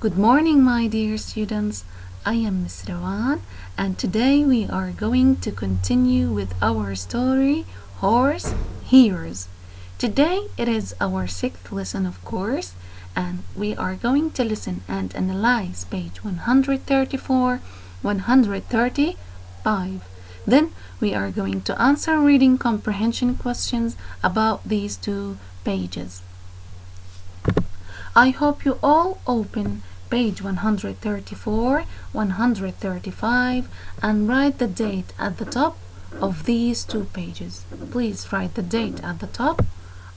Good morning, my dear students. I am Miss Rawan, and today we are going to continue with our story, Horse Heroes. Today it is our sixth lesson, of course, and we are going to listen and analyze page 134, 135. Then we are going to answer reading comprehension questions about these two pages. I hope you all open page 134, 135 and write the date at the top of these two pages. Please write the date at the top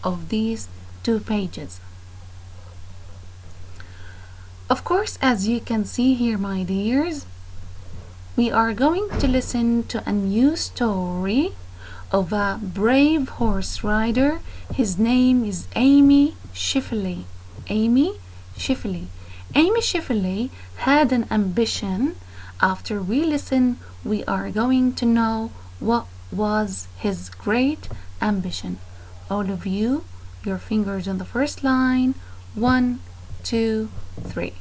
of these two pages. Of course, as you can see here, my dears, we are going to listen to a new story of a brave horse rider. His name is Amy Schifferly. Amy Schifferly had an ambition. After we listen, we are going to know what was his great ambition. All of you, your fingers on the first line. 1, 2, 3.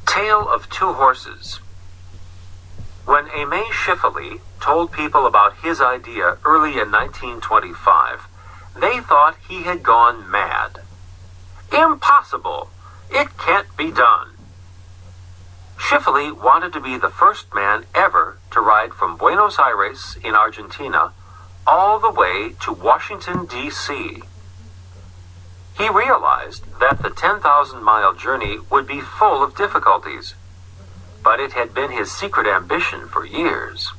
Tale of Two Horses. When Amy Schifferly told people about his idea early in 1925, they thought he had gone mad. Impossible! It can't be done. Schifferly wanted to be the first man ever to ride from Buenos Aires in Argentina all the way to Washington, D.C. He realized that the 10,000-mile journey would be full of difficulties, but it had been his secret ambition for years.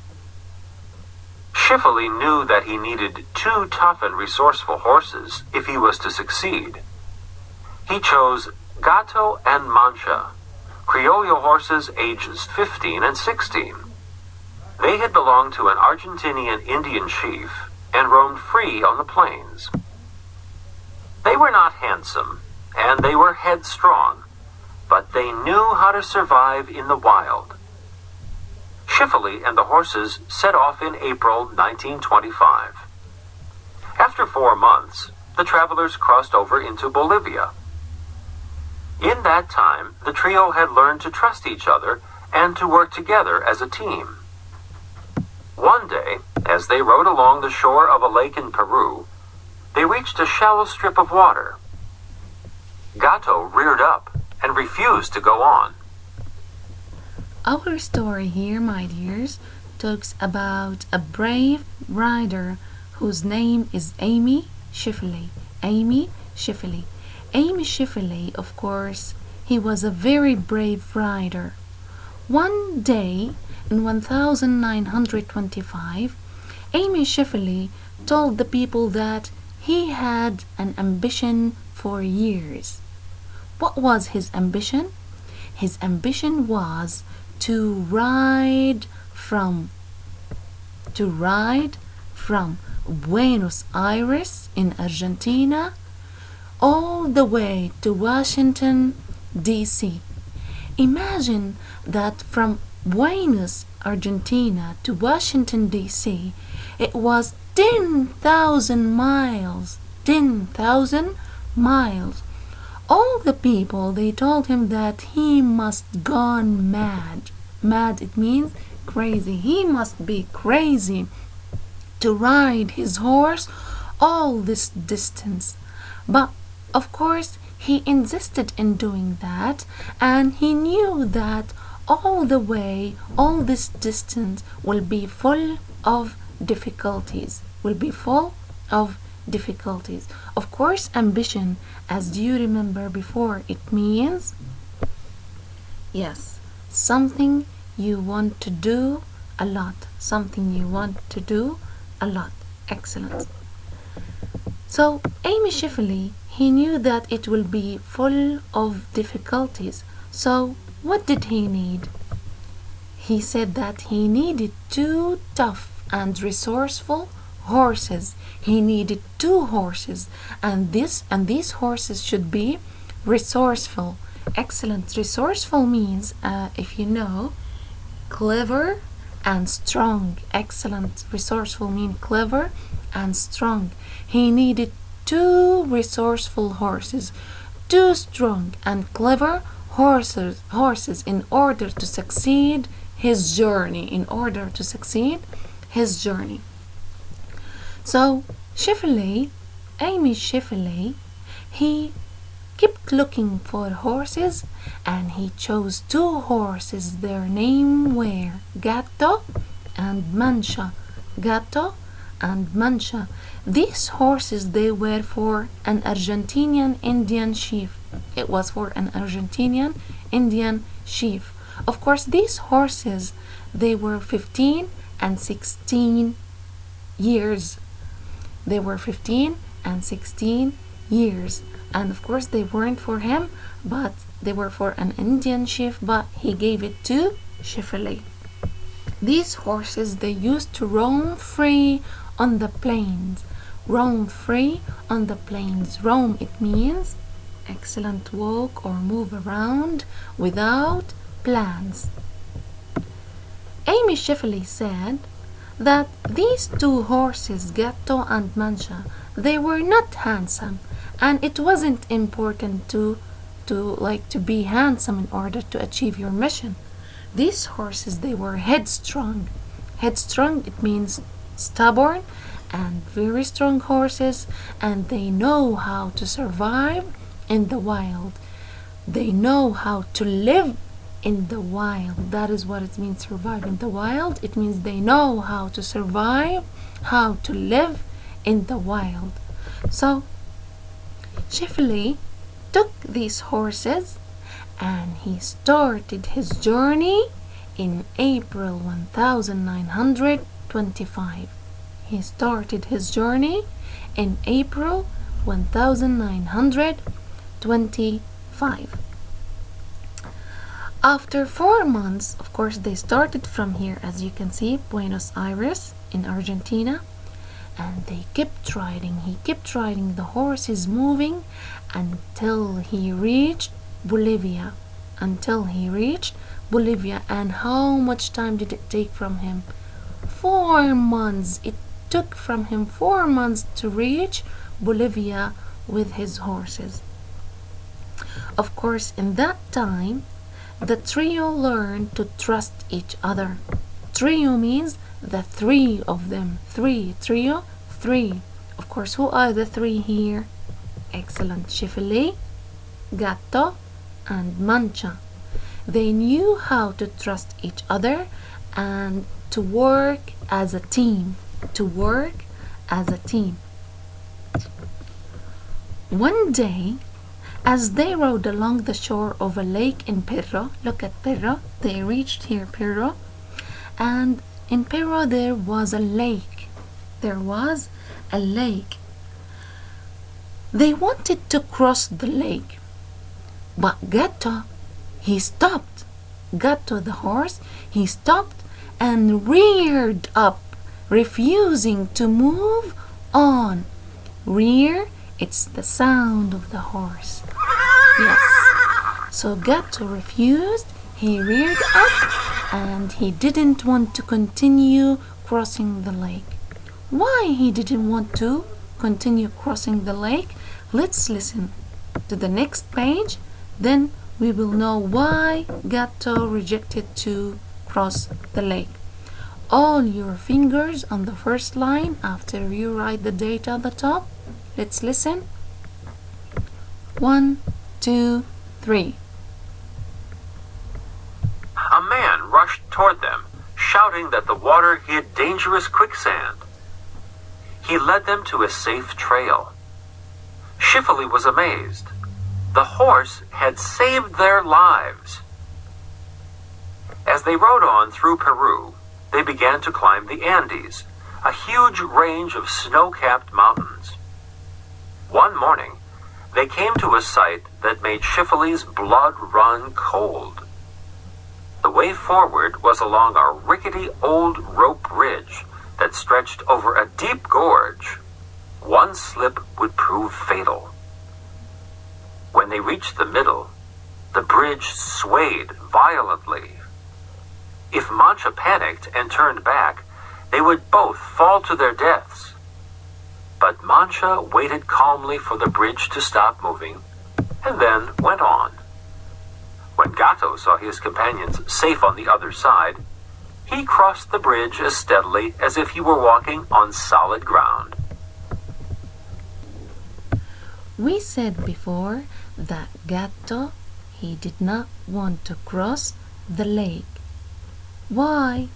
Schifferly knew that he needed two tough and resourceful horses if he was to succeed. He chose Gato and Mancha, Criollo horses ages 15 and 16. They had belonged to an Argentinian Indian chief and roamed free on the plains. They were not handsome, and they were headstrong, but they knew how to survive in the wild. Schifferly and the horses set off in April 1925. After 4 months, the travelers crossed over into Bolivia. In that time, the trio had learned to trust each other and to work together as a team. One day, as they rode along the shore of a lake in Peru, they reached a shallow strip of water. Gato reared up and refused to go on. Our story here, my dears, talks about a brave rider whose name is Amy Schifferly. Amy Schifferly. Amy Schifferly, of course, he was a very brave rider. One day in 1925, Amy Schifferly told the people that he had an ambition for years. What was his ambition? His ambition was to ride from Buenos Aires in Argentina all the way to Washington, D.C. Imagine that from Buenos, Argentina to Washington, D.C., it was 10,000 miles. 10,000 miles. All the people, they told him that he must gone mad. Mad, it means crazy. He must be crazy to ride his horse all this distance. But of course, he insisted in doing that, and he knew that all the way, all this distance will be full of difficulties. Of course, ambition, as you remember before, it means, yes, something you want to do a lot. Something you want to do a lot. Excellent. So, Amy Schifferly, he knew that it will be full of difficulties. So, what did he need? He said that he needed two tough and resourceful horses. He needed two horses, and these horses should be resourceful. Excellent. Resourceful means, if you know, clever and strong. Excellent. Resourceful means clever and strong. He needed two resourceful horses, two strong and clever horses in order to succeed his journey. So Amy Chevrolet, he kept looking for horses, and he chose two horses. Their name were Gatto and Mancha. These horses, they were for an Argentinian Indian chief. It was for an Argentinian Indian chief. Of course, these horses, they were 15 and 16 years. They were 15 and 16 years. And of course, they weren't for him, but they were for an Indian chief, but he gave it to Chevrolet. These horses, they used to roam free on the plains. Roam, it means excellent walk or move around without plans. Amy Chevrolet said that these two horses, Gatto and Mancha, they were not handsome, and it wasn't important to be handsome in order to achieve your mission. These horses, they were headstrong. Headstrong, it means stubborn and very strong horses, and they know how to survive in the wild. They know how to live in the wild. That is what it means, survive in the wild. It means they know how to survive, how to live in the wild. So Chevrolet took these horses and he started his journey in April 1925. He started his journey in April 1925. After 4 months, of course, they started from here, as you can see, Buenos Aires in Argentina, and they kept riding. He kept riding. The horse is moving until he reached Bolivia. And how much time did it take from him? 4 months. It took from him 4 months to reach Bolivia with his horses. Of course, in that time, the trio learned to trust each other. Trio means the three of them. Trio. Of course, who are the three here? Excellent. Chevrolet, Gatto, and Mancha. They knew how to trust each other and to work as a team. One day, as they rode along the shore of a lake in Pirro, look at Pirro, they reached here, Pirro, and in Pirro there was a lake. They wanted to cross the lake, but Gatto, he stopped. Gatto the horse, he stopped and reared up, refusing to move on. Rear, it's the sound of the horse. Yes. So Gatto refused, he reared up, and he didn't want to continue crossing the lake. Why he didn't want to continue crossing the lake? Let's listen to the next page, then we will know why Gatto rejected to cross the lake. All your fingers on the first line after you write the data at the top. Let's listen. 1, 2, 3. A man rushed toward them, shouting that the water hid dangerous quicksand. He led them to a safe trail. Chevrolet was amazed. The horse had saved their lives. As they rode on through Peru, they began to climb the Andes, a huge range of snow-capped mountains. One morning, they came to a sight that made Chevrolet's blood run cold. The way forward was along a rickety old rope bridge that stretched over a deep gorge. One slip would prove fatal. When they reached the middle, the bridge swayed violently. If Mancha panicked and turned back, they would both fall to their deaths. But Mancha waited calmly for the bridge to stop moving, and then went on. Gatto saw his companions safe on the other side, he crossed the bridge as steadily as if he were walking on solid ground. We said before that Gatto, he did not want to cross the lake. Why?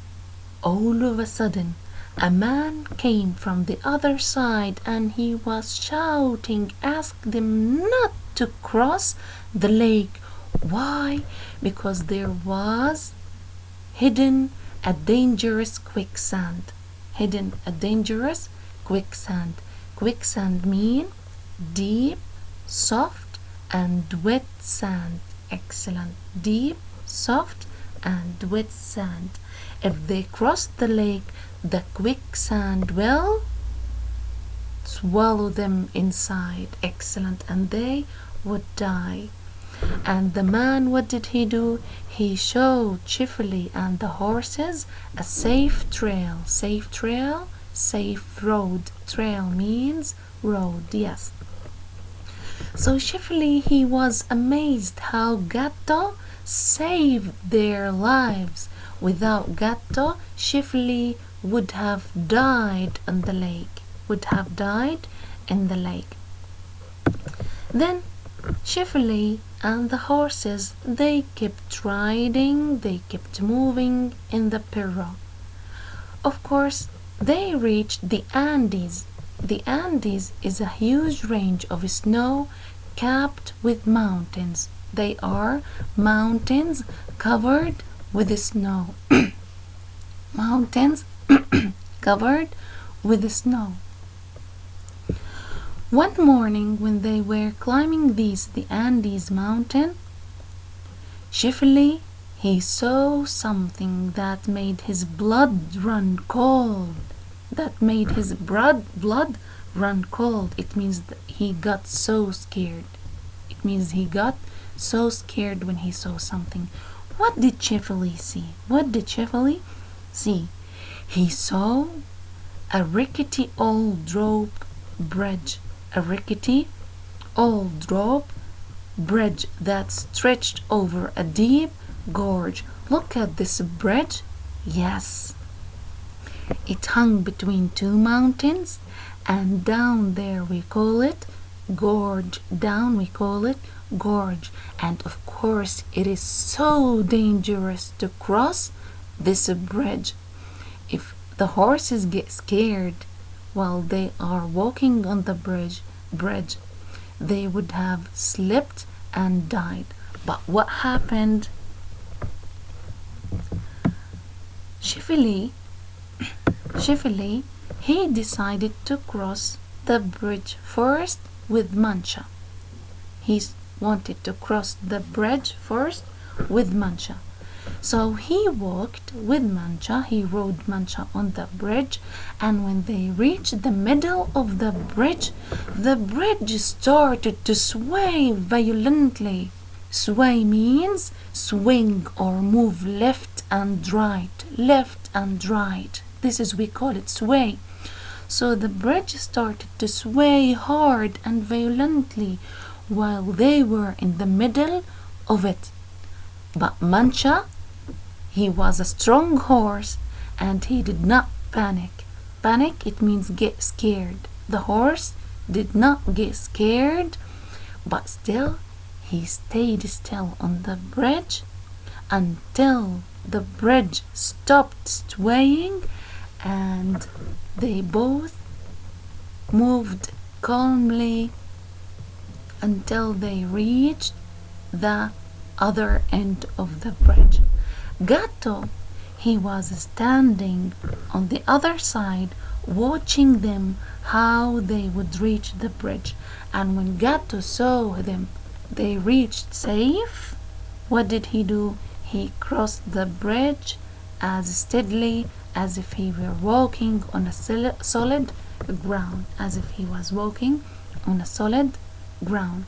All of a sudden, a man came from the other side and he was shouting, asked them not to cross the lake. Why? Because there was hidden a dangerous quicksand. Hidden a dangerous quicksand. Quicksand means deep, soft, and wet sand. Excellent. Deep, soft, and wet sand. If they crossed the lake, the quicksand will swallow them inside. Excellent. And they would die. And the man, what did he do? He showed Chifley and the horses a safe trail. Safe trail, safe road. Trail means road, yes. So Chifley, he was amazed how Gatto saved their lives. Without Gatto, Chifley would have died in the lake. Would have died in the lake. Then Chifley and the horses, they kept riding, they kept moving in the pirogue. Of course, they reached the Andes. The Andes is a huge range of snow capped with mountains. They are mountains covered with snow. Mountains covered with snow. One morning when they were climbing the Andes mountain, Chifley, he saw something that made his blood run cold. That made his blood run cold. It means that he got so scared. It means he got so scared when he saw something. What did Chifley see? What did Chifley see? He saw a rickety old rope bridge. A rickety old rope bridge that stretched over a deep gorge. Look at this bridge. Yes. It hung between two mountains, and down there we call it gorge. Down we call it gorge. And of course it is so dangerous to cross this bridge. If the horses get scared while they are walking on the bridge, they would have slipped and died. But what happened? Chifley, he decided to cross the bridge first with Mancha. He wanted to cross the bridge first with Mancha. So he walked with Mancha, he rode Mancha on the bridge, and when they reached the middle of the bridge started to sway violently. Sway means swing or move left and right, left and right. This is, we call it sway. So the bridge started to sway hard and violently while they were in the middle of it. But Mancha, he was a strong horse and he did not panic. Panic, it means get scared. The horse did not get scared, but still he stayed still on the bridge until the bridge stopped swaying and they both moved calmly until they reached the other end of the bridge. Gatto, he was standing on the other side watching them how they would reach the bridge. And when Gatto saw them, they reached safe, what did he do? He crossed the bridge as steadily as if he were walking on a solid ground, as if he was walking on a solid ground.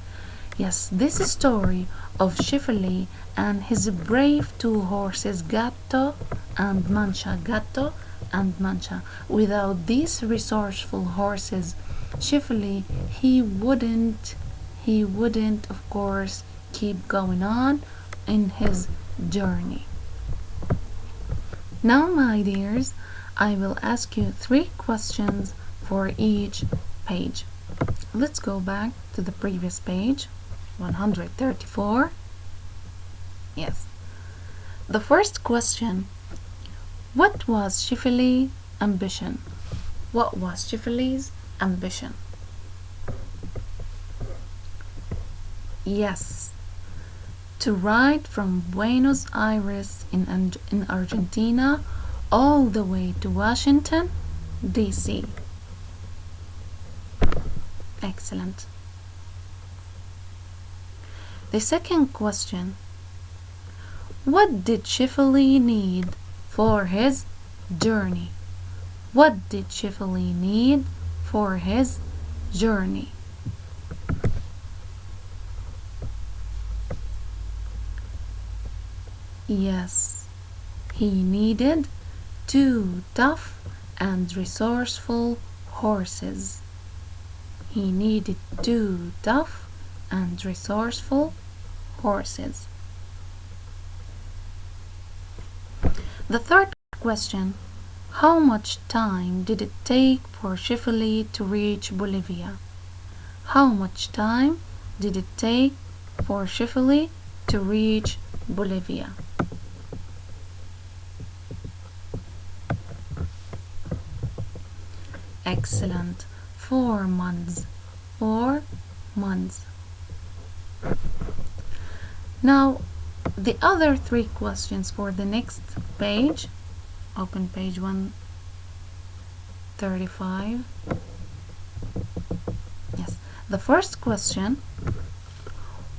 Yes, this story of Chifley and his brave two horses, Gatto and Mancha. Gatto and Mancha. Without these resourceful horses, Chifley, he wouldn't, of course, keep going on in his journey. Now, my dears, I will ask you 3 questions for each page. Let's go back to the previous page, 134. Yes. The first question: what was Shifali's ambition? What was Shifali's ambition? Yes, to ride from Buenos Aires in Argentina all the way to Washington, D.C. Excellent. The second question: what did Shifali need for his journey? What did Shifali need for his journey? Yes, he needed 2 tough and resourceful horses. He needed 2 tough and resourceful horses. The third question: how much time did it take for Shifali to reach Bolivia? How much time did it take for Shifali to reach Bolivia? Excellent. 4 months. 4 months. Now, the other 3 questions for the next page. Open page 135. Yes. The first question: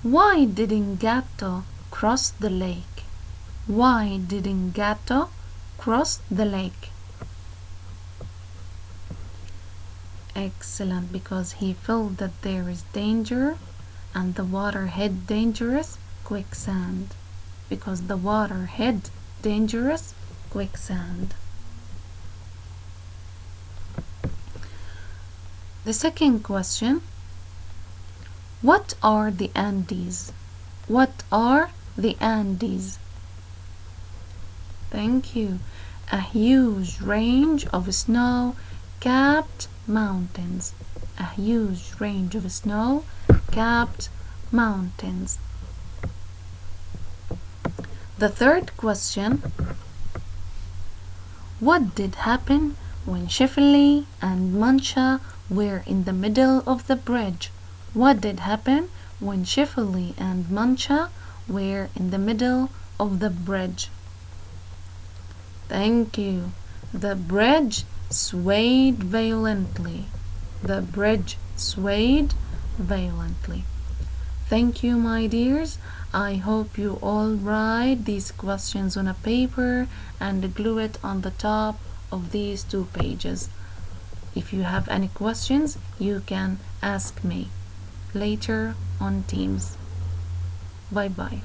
why didn't Gatto cross the lake? Why didn't Gatto cross the lake? Excellent, because he felt that there is danger and the water had dangerous quicksand. Because the water had dangerous quicksand. The second question: what are the Andes? What are the Andes? Thank you. A huge range of snow-capped mountains. A huge range of snow-capped mountains. The third question: what did happen when Shifali and Mancha were in the middle of the bridge? What did happen when Shifali and Mancha were in the middle of the bridge? Thank you. The bridge swayed violently. The bridge swayed violently. Thank you, my dears. I hope you all write these questions on a paper and glue it on the top of these 2 pages. If you have any questions, you can ask me later on Teams. Bye bye.